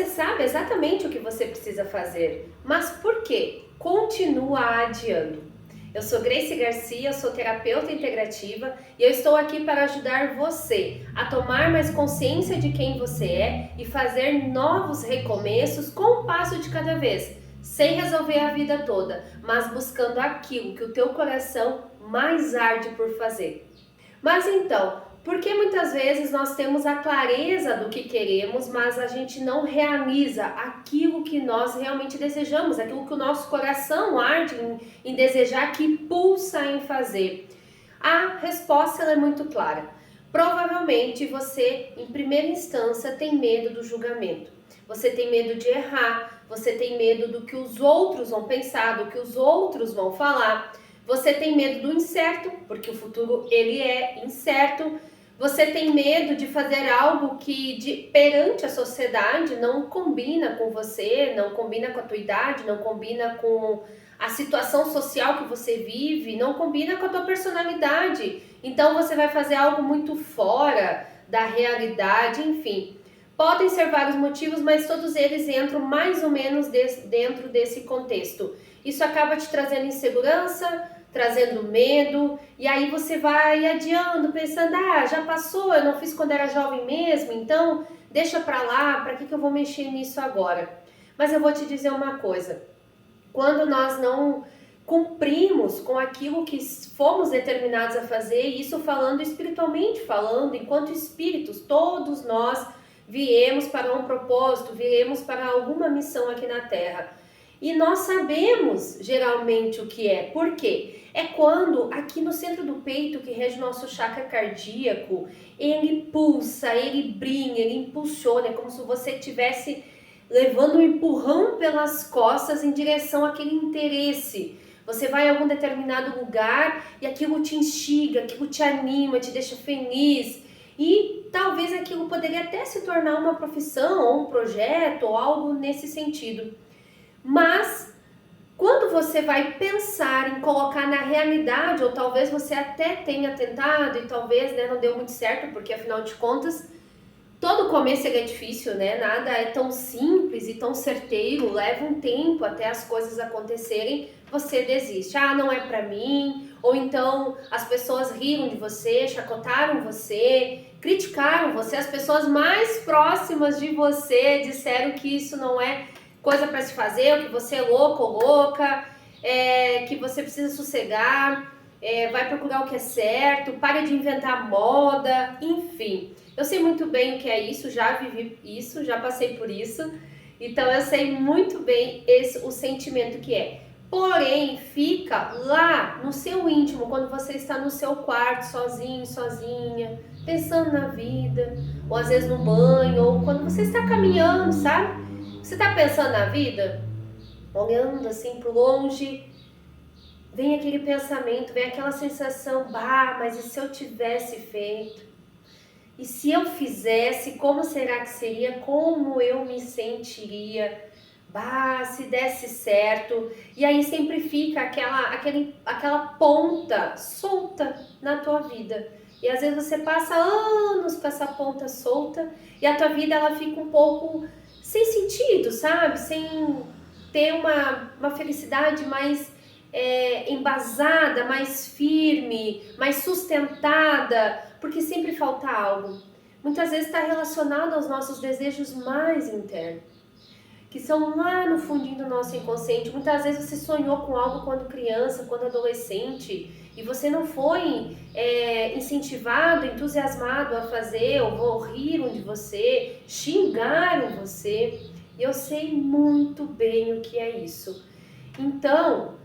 Você sabe exatamente o que você precisa fazer, mas por quê? Continua adiando. Eu sou Grace Garcia, eu sou terapeuta integrativa e eu estou aqui para ajudar você a tomar mais consciência de quem você é e fazer novos recomeços com um passo de cada vez, sem resolver a vida toda, mas buscando aquilo que o teu coração mais arde por fazer. Mas então, por que muitas vezes nós temos a clareza do que queremos, mas a gente não realiza aquilo que nós realmente desejamos, aquilo que o nosso coração arde em desejar, que pulsa em fazer? A resposta ela é muito clara. Provavelmente você, em primeira instância, tem medo do julgamento. Você tem medo de errar, você tem medo do que os outros vão pensar, do que os outros vão falar. Você tem medo do incerto, porque o futuro ele é incerto. Você tem medo de fazer algo que perante a sociedade não combina com você, não combina com a tua idade, não combina com a situação social que você vive, não combina com a tua personalidade. Então você vai fazer algo muito fora da realidade, enfim. Podem ser vários motivos, mas todos eles entram mais ou menos dentro desse contexto. Isso acaba te trazendo insegurança, trazendo medo, e aí você vai adiando, pensando, já passou, eu não fiz quando era jovem mesmo, então deixa pra lá, pra que eu vou mexer nisso agora? Mas eu vou te dizer uma coisa, quando nós não cumprimos com aquilo que fomos determinados a fazer, isso falando espiritualmente, falando enquanto espíritos, todos nós viemos para um propósito, viemos para alguma missão aqui na Terra. E nós sabemos geralmente o que é. Por quê? É quando aqui no centro do peito, que rege o nosso chakra cardíaco, ele pulsa, ele brinca, ele impulsiona, é como se você estivesse levando um empurrão pelas costas em direção àquele interesse. Você vai a algum determinado lugar e aquilo te instiga, aquilo te anima, te deixa feliz. E talvez aquilo poderia até se tornar uma profissão, ou um projeto, ou algo nesse sentido. Mas quando você vai pensar em colocar na realidade, ou talvez você até tenha tentado e talvez não deu muito certo, porque afinal de contas, todo começo é difícil, né? Nada é tão simples e tão certeiro, leva um tempo até as coisas acontecerem, você desiste. Não é pra mim, ou então as pessoas riram de você, chacotaram você, criticaram você, as pessoas mais próximas de você disseram que isso não é coisa para se fazer, ou que você é louco ou louca, que você precisa sossegar, vai procurar o que é certo, para de inventar moda, enfim. Eu sei muito bem o que é isso, já vivi isso, já passei por isso, então eu sei muito bem o sentimento que é. Porém, fica lá no seu íntimo, quando você está no seu quarto, sozinho, sozinha, pensando na vida, ou às vezes no banho, ou quando você está caminhando, sabe? Você está pensando na vida, olhando assim para longe, vem aquele pensamento, vem aquela sensação, mas e se eu tivesse feito? E se eu fizesse, como será que seria? Como eu me sentiria? Se desse certo. E aí sempre fica aquela ponta solta na tua vida. E às vezes você passa anos com essa ponta solta e a tua vida ela fica um pouco sem sentido, sabe? Sem ter uma felicidade mais embasada, mais firme, mais sustentada, porque sempre falta algo. Muitas vezes está relacionado aos nossos desejos mais internos, que são lá no fundinho do nosso inconsciente. Muitas vezes você sonhou com algo quando criança, quando adolescente, e você não foi incentivado, entusiasmado a fazer, ou riram de você, xingaram você. E eu sei muito bem o que é isso. Então,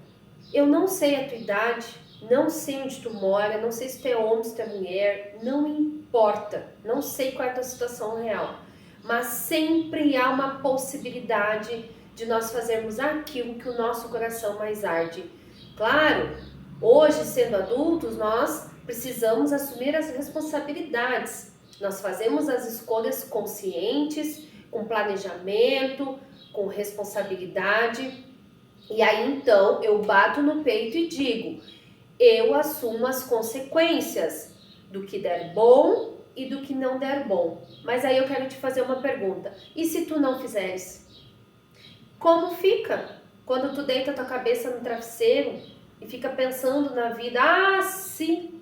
eu não sei a tua idade, não sei onde tu mora, não sei se tu é homem, se tu é mulher, não importa, não sei qual é a tua situação real, mas sempre há uma possibilidade de nós fazermos aquilo que o nosso coração mais arde. Claro, hoje sendo adultos, nós precisamos assumir as responsabilidades, nós fazemos as escolhas conscientes, com planejamento, com responsabilidade. E aí então eu bato no peito e digo, eu assumo as consequências do que der bom e do que não der bom. Mas aí eu quero te fazer uma pergunta. E se tu não fizeres? Como fica quando tu deita tua cabeça no travesseiro e fica pensando na vida? Ah, sim!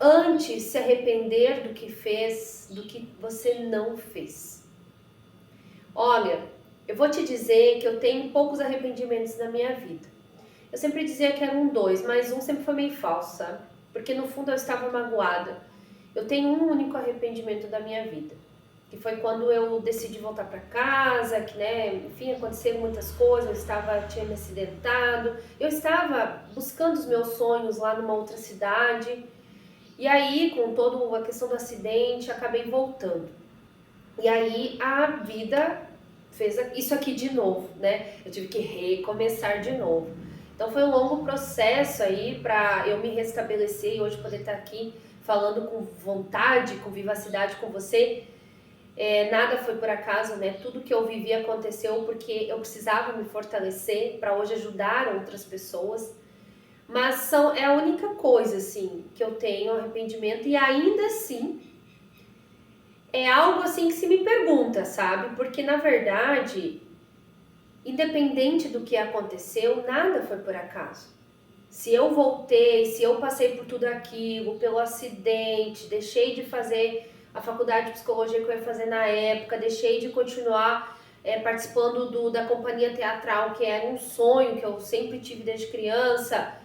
Antes se arrepender do que fez, do que você não fez. Olha, eu vou te dizer que eu tenho poucos arrependimentos na minha vida. Eu sempre dizia que eram dois, mas um sempre foi meio falso, sabe? Porque no fundo eu estava magoada. Eu tenho um único arrependimento da minha vida, que foi quando eu decidi voltar para casa, que, né, enfim, aconteceram muitas coisas, tinha me acidentado, eu estava buscando os meus sonhos lá numa outra cidade, e aí, com toda a questão do acidente, acabei voltando. E aí a vida fez isso aqui de novo, né? Eu tive que recomeçar de novo. Então foi um longo processo aí para eu me restabelecer e hoje poder estar aqui falando com vontade, com vivacidade com você. Nada foi por acaso, né? Tudo que eu vivi aconteceu porque eu precisava me fortalecer para hoje ajudar outras pessoas. Mas é a única coisa, assim, que eu tenho arrependimento e ainda assim é algo assim que se me pergunta, sabe? Porque na verdade, independente do que aconteceu, nada foi por acaso. Se eu voltei, se eu passei por tudo aquilo, pelo acidente, deixei de fazer a faculdade de psicologia que eu ia fazer na época, deixei de continuar participando da companhia teatral, que era um sonho que eu sempre tive desde criança,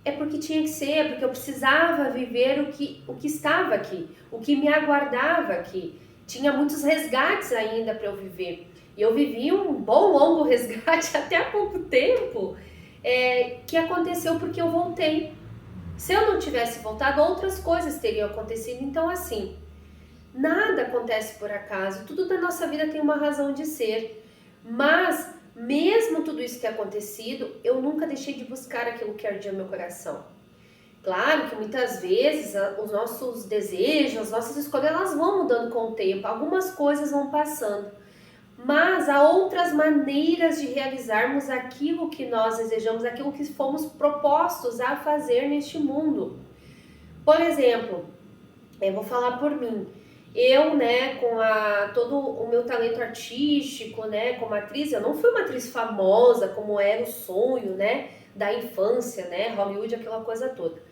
é porque tinha que ser, é porque eu precisava viver o que estava aqui, o que me aguardava aqui. Tinha muitos resgates ainda para eu viver. E eu vivi um bom, longo resgate até há pouco tempo, que aconteceu porque eu voltei. Se eu não tivesse voltado, outras coisas teriam acontecido. Então, assim, nada acontece por acaso. Tudo da nossa vida tem uma razão de ser. Mas mesmo tudo isso ter acontecido, eu nunca deixei de buscar aquilo que ardia meu coração. Claro que muitas vezes os nossos desejos, as nossas escolhas, elas vão mudando com o tempo, algumas coisas vão passando. Mas há outras maneiras de realizarmos aquilo que nós desejamos, aquilo que fomos propostos a fazer neste mundo. Por exemplo, eu vou falar por mim. Eu, né, com todo o meu talento artístico, né, como atriz, eu não fui uma atriz famosa como era o sonho, né, da infância, né, Hollywood, aquela coisa toda.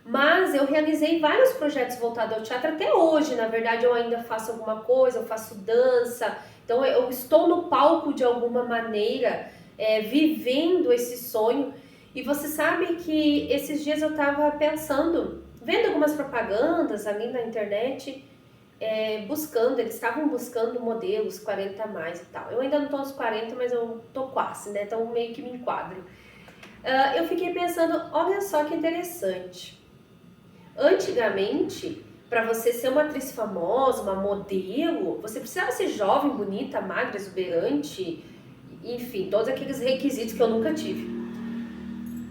Mas eu realizei vários projetos voltados ao teatro, até hoje, na verdade, eu ainda faço alguma coisa, eu faço dança, então eu estou no palco de alguma maneira, vivendo esse sonho. E você sabe que esses dias eu estava pensando, vendo algumas propagandas ali na internet, eles estavam buscando modelos 40 a mais e tal. Eu ainda não tô aos 40, mas eu tô quase, né? Então meio que me enquadro. Eu fiquei pensando, olha só que interessante. Antigamente, para você ser uma atriz famosa, uma modelo, você precisava ser jovem, bonita, magra, exuberante, enfim, todos aqueles requisitos que eu nunca tive.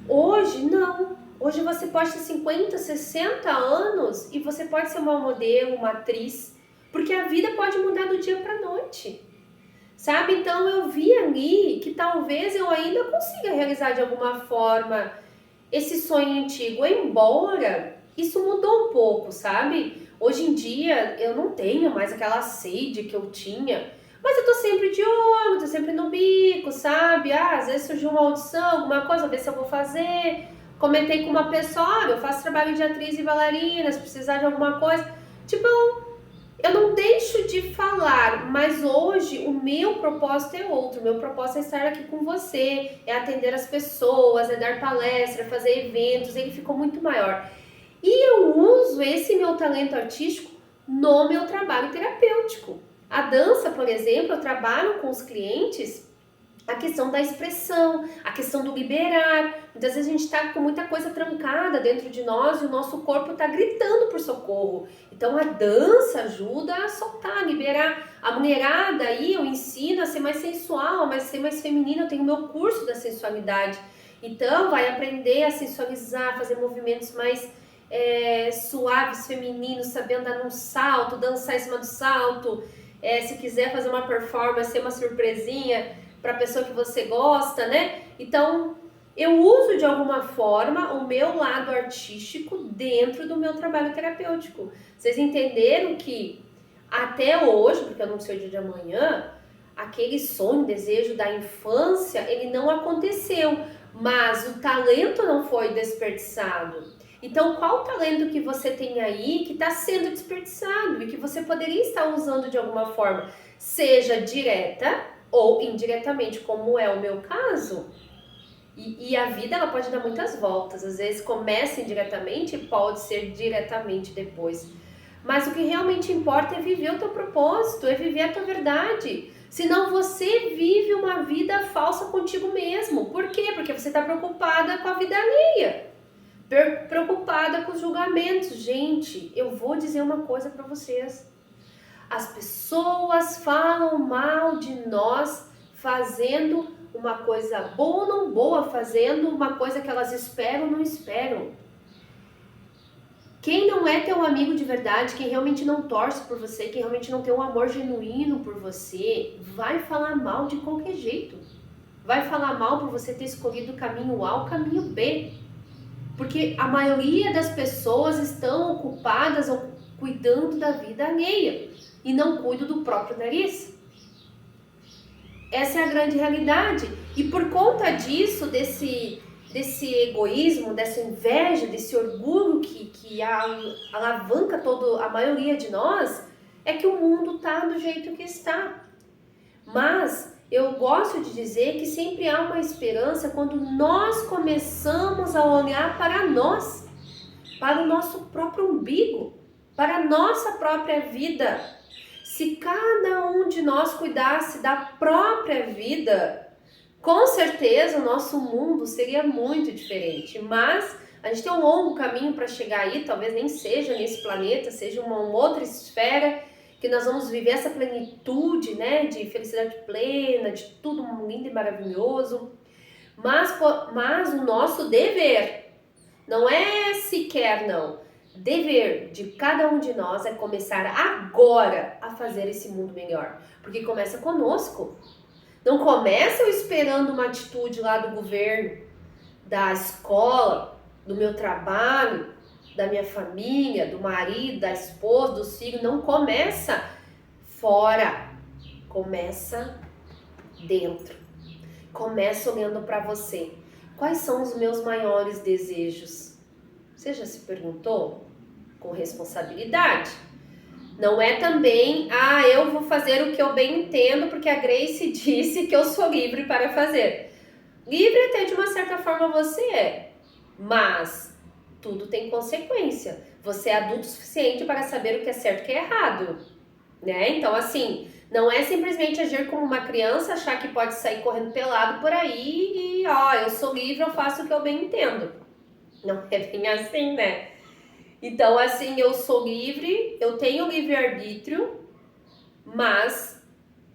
Hoje, não. Hoje você pode ter 50, 60 anos e você pode ser uma modelo, uma atriz, porque a vida pode mudar do dia para a noite, sabe? Então eu vi ali que talvez eu ainda consiga realizar de alguma forma esse sonho antigo, embora isso mudou um pouco, sabe? Hoje em dia eu não tenho mais aquela sede que eu tinha, mas eu tô sempre de olho, tô sempre no bico, sabe? Às vezes surgiu uma audição, alguma coisa, ver se eu vou fazer. Comentei com uma pessoa, olha, eu faço trabalho de atriz e bailarina, se precisar de alguma coisa. Tipo, eu não deixo de falar, mas hoje o meu propósito é outro. O meu propósito é estar aqui com você, é atender as pessoas, é dar palestra, é fazer eventos, ele ficou muito maior. E eu uso esse meu talento artístico no meu trabalho terapêutico. A dança, por exemplo, eu trabalho com os clientes a questão da expressão, a questão do liberar. Muitas vezes a gente está com muita coisa trancada dentro de nós e o nosso corpo está gritando por socorro. Então a dança ajuda a soltar, a liberar. A mulherada aí eu ensino a ser mais sensual, a ser mais feminina. Eu tenho meu curso da sensualidade. Então vai aprender a sensualizar, fazer movimentos mais suaves, femininos, saber andar num salto, dançar em cima do salto. Se quiser fazer uma performance, ser uma surpresinha para a pessoa que você gosta, né? Então, eu uso de alguma forma o meu lado artístico dentro do meu trabalho terapêutico. Vocês entenderam que até hoje, porque eu não sei o dia de amanhã, aquele sonho, desejo da infância, ele não aconteceu, mas o talento não foi desperdiçado. Então, qual talento que você tem aí que está sendo desperdiçado e que você poderia estar usando de alguma forma, seja direta ou indiretamente, como é o meu caso? E a vida ela pode dar muitas voltas. Às vezes começa indiretamente e pode ser diretamente depois. Mas o que realmente importa é viver o teu propósito, é viver a tua verdade. Senão você vive uma vida falsa contigo mesmo. Por quê? Porque você está preocupada com a vida alheia. Preocupada com os julgamentos. Gente, eu vou dizer uma coisa para vocês. As pessoas falam mal de nós fazendo uma coisa boa ou não boa, fazendo uma coisa que elas esperam ou não esperam. Quem não é teu amigo de verdade, quem realmente não torce por você, quem realmente não tem um amor genuíno por você, vai falar mal de qualquer jeito. Vai falar mal por você ter escolhido o caminho A ou o caminho B. Porque a maioria das pessoas estão ocupadas ou cuidando da vida alheia e não cuidam do próprio nariz. Essa é a grande realidade. E por conta disso, desse egoísmo, dessa inveja, desse orgulho que alavanca a maioria de nós, é que o mundo está do jeito que está. Mas eu gosto de dizer que sempre há uma esperança quando nós começamos a olhar para nós, para o nosso próprio umbigo, para a nossa própria vida. Se cada um de nós cuidasse da própria vida, com certeza o nosso mundo seria muito diferente. Mas a gente tem um longo caminho para chegar aí, talvez nem seja nesse planeta, seja uma outra esfera, que nós vamos viver essa plenitude, né, de felicidade plena, de tudo lindo e maravilhoso. Mas o nosso dever, não é sequer não, dever de cada um de nós é começar agora a fazer esse mundo melhor, porque começa conosco. Não começa eu esperando uma atitude lá do governo, da escola, do meu trabalho, da minha família, do marido, da esposa, dos filhos. Não começa fora, começa dentro. Começa olhando para você. Quais são os meus maiores desejos? Você já se perguntou? Com responsabilidade. Não é também, eu vou fazer o que eu bem entendo porque a Grace disse que eu sou livre para fazer. Livre até de uma certa forma você é, mas tudo tem consequência. Você é adulto o suficiente para saber o que é certo e o que é errado, né? Então, assim, não é simplesmente agir como uma criança, achar que pode sair correndo pelado por aí e, eu sou livre, eu faço o que eu bem entendo. Não é bem assim, né? Então, assim, eu sou livre, eu tenho livre-arbítrio, mas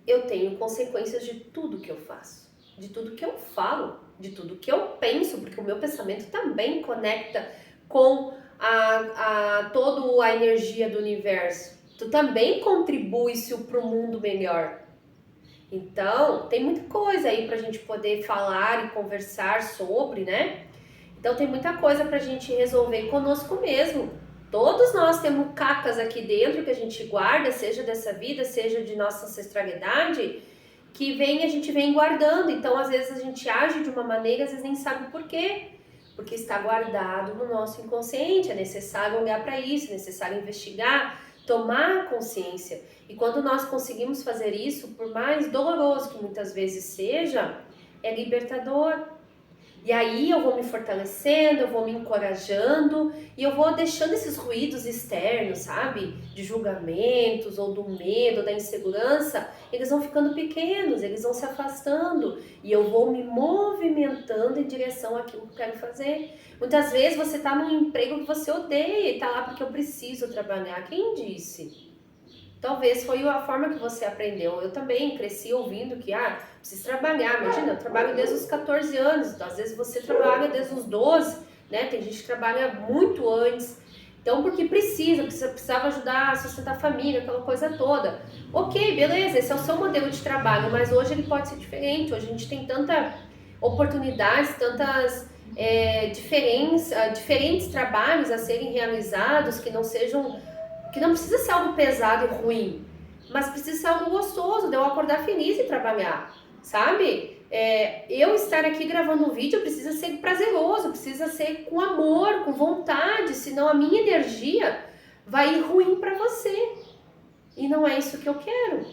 eu tenho consequências de tudo que eu faço, de tudo que eu falo, de tudo que eu penso, porque o meu pensamento também conecta com toda a energia do universo. Tu também contribui-se para o mundo melhor. Então, tem muita coisa aí pra gente poder falar e conversar sobre, né? Então tem muita coisa pra gente resolver conosco mesmo. Todos nós temos cacas aqui dentro que a gente guarda, seja dessa vida, seja de nossa ancestralidade, que a gente vem guardando. Então às vezes a gente age de uma maneira, às vezes nem sabe por quê. Porque está guardado no nosso inconsciente, é necessário olhar para isso, é necessário investigar, tomar consciência. E quando nós conseguimos fazer isso, por mais doloroso que muitas vezes seja, é libertador. E aí eu vou me fortalecendo, eu vou me encorajando e eu vou deixando esses ruídos externos, sabe? De julgamentos ou do medo, da insegurança, eles vão ficando pequenos, eles vão se afastando e eu vou me movimentando em direção àquilo que eu quero fazer. Muitas vezes você está num emprego que você odeia e está lá porque eu preciso trabalhar. Quem disse? Talvez foi a forma que você aprendeu. Eu também cresci ouvindo que, preciso trabalhar. Imagina, eu trabalho desde os 14 anos. Então, às vezes você trabalha desde os 12, né? Tem gente que trabalha muito antes. Então, porque precisava ajudar a sustentar a família, aquela coisa toda. Ok, beleza, esse é o seu modelo de trabalho, mas hoje ele pode ser diferente. Hoje a gente tem tanta oportunidades, tantas diferentes trabalhos a serem realizados que não precisa ser algo pesado e ruim, mas precisa ser algo gostoso, de eu acordar feliz e trabalhar, sabe? Eu estar aqui gravando um vídeo precisa ser prazeroso, precisa ser com amor, com vontade, senão a minha energia vai ir ruim para você. E não é isso que eu quero.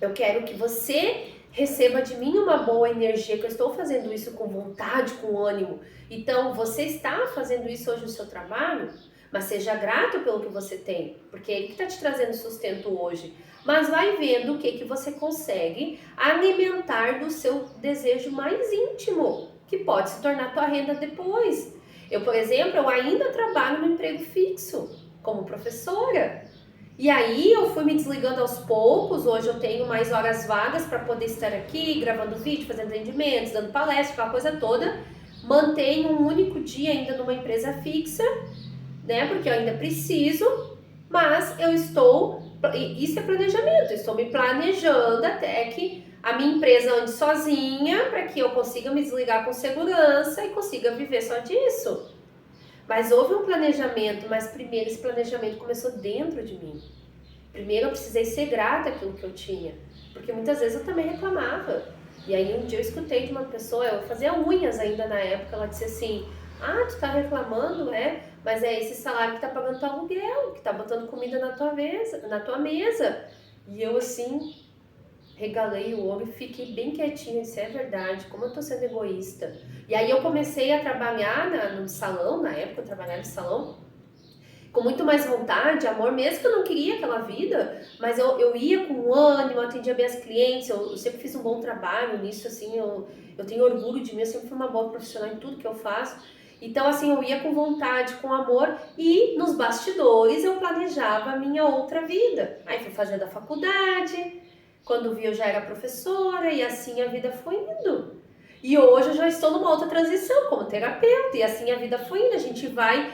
Eu quero que você receba de mim uma boa energia, que eu estou fazendo isso com vontade, com ânimo. Então, você está fazendo isso hoje no seu trabalho, mas seja grato pelo que você tem, porque é ele que está te trazendo sustento hoje. Mas vai vendo o que você consegue alimentar do seu desejo mais íntimo, que pode se tornar tua renda depois. Eu, por exemplo, eu ainda trabalho no emprego fixo, como professora. E aí eu fui me desligando aos poucos, hoje eu tenho mais horas vagas para poder estar aqui, gravando vídeo, fazendo atendimentos, dando palestra, aquela coisa toda. Mantenho um único dia ainda numa empresa fixa, né, porque eu ainda preciso, mas isso é planejamento, eu estou me planejando até que a minha empresa ande sozinha, para que eu consiga me desligar com segurança e consiga viver só disso. Mas houve um planejamento, mas primeiro esse planejamento começou dentro de mim. Primeiro eu precisei ser grata àquilo que eu tinha, porque muitas vezes eu também reclamava. E aí um dia eu escutei de uma pessoa, eu fazia unhas ainda na época, ela disse assim: ah, tu tá reclamando, mas é esse salário que tá pagando teu aluguel, que tá botando comida na tua mesa. E eu assim, regalei o olho e fiquei bem quietinha, disse, é verdade, como eu tô sendo egoísta. E aí eu comecei a trabalhar no salão, na época eu trabalhava no salão, com muito mais vontade, amor, mesmo que eu não queria aquela vida, mas eu ia com ânimo, atendia bem as clientes, eu sempre fiz um bom trabalho nisso, assim, eu tenho orgulho de mim, eu sempre fui uma boa profissional em tudo que eu faço. Então, assim, eu ia com vontade, com amor, e nos bastidores eu planejava a minha outra vida. Aí fui fazendo a faculdade, quando vi eu já era professora, e assim a vida foi indo. E hoje eu já estou numa outra transição como terapeuta, e assim a vida foi indo, a gente vai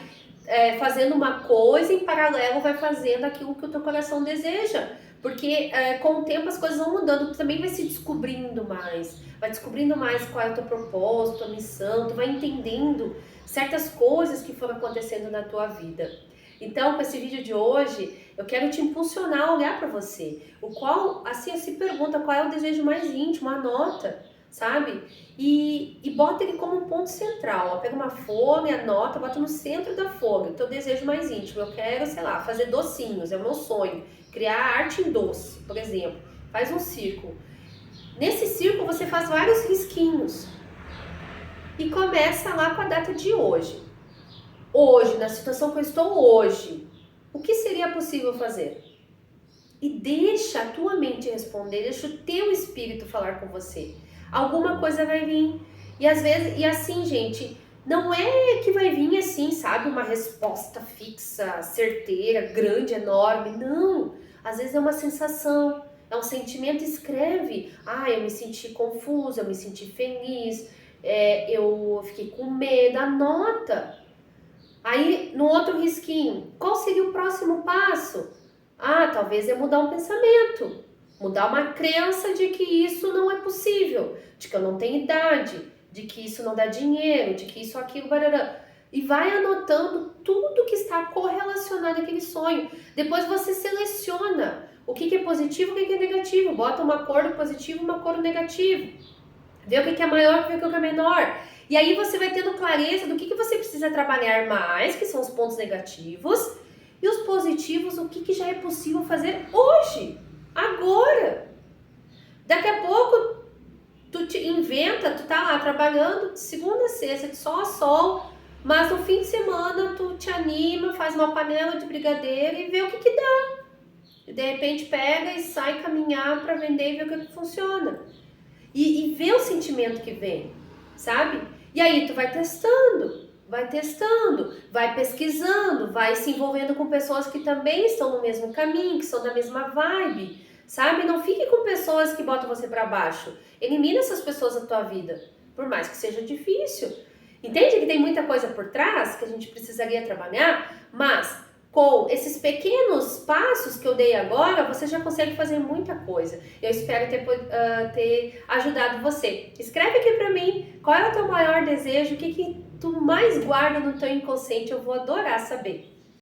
fazendo uma coisa, em paralelo vai fazendo aquilo que o teu coração deseja, porque com o tempo as coisas vão mudando, tu também vai se descobrindo mais, vai descobrindo mais qual é o teu propósito, a missão, tu vai entendendo certas coisas que foram acontecendo na tua vida. Então, com esse vídeo de hoje, eu quero te impulsionar a olhar para você, o qual, assim, se pergunta qual é o desejo mais íntimo, anota, sabe? E bota ele como um ponto central, ó, pega uma folha, anota, bota no centro da folha, o teu desejo mais íntimo. Eu quero, sei lá, fazer docinhos, é o meu sonho, criar arte em doce, por exemplo. Faz um círculo. Nesse círculo você faz vários risquinhos e começa lá com a data de hoje. Hoje, na situação que eu estou hoje, o que seria possível fazer? E deixa a tua mente responder, deixa o teu espírito falar com você. Alguma coisa vai vir. E às vezes, e assim, gente, não é que vai vir assim, sabe, uma resposta fixa, certeira, grande, enorme. Não. Às vezes é uma sensação, é um sentimento. Escreve. Ah, eu me senti confusa, eu me senti feliz, eu fiquei com medo. Anota. Aí, no outro risquinho, qual seria o próximo passo? Ah, talvez é mudar um pensamento, mudar uma crença de que isso não é possível, de que eu não tenho idade, de que isso não dá dinheiro, de que isso, aquilo, barará. E vai anotando tudo que está correlacionado àquele sonho. Depois você seleciona o que é positivo e o que é negativo. Bota uma cor do positivo e uma cor do negativo. Vê o que é maior, vê o que é menor. E aí você vai tendo clareza do que você precisa trabalhar mais, que são os pontos negativos, e os positivos, o que já é possível fazer hoje, agora. Daqui a pouco, tu te inventa, tu tá lá trabalhando de segunda a sexta, de sol a sol, mas no fim de semana tu te anima, faz uma panela de brigadeiro e vê o que dá. E de repente pega e sai caminhar para vender e ver o que funciona. E vê o sentimento que vem, sabe? E aí tu vai testando, vai pesquisando, vai se envolvendo com pessoas que também estão no mesmo caminho, que são da mesma vibe, sabe? Não fique com pessoas que botam você para baixo. Elimina essas pessoas da tua vida, por mais que seja difícil. Entende que tem muita coisa por trás que a gente precisaria trabalhar, mas com esses pequenos passos que eu dei agora, você já consegue fazer muita coisa. Eu espero ter ajudado você. Escreve aqui para mim Qual é o teu maior desejo? O que tu mais guarda no teu inconsciente? Eu vou adorar saber.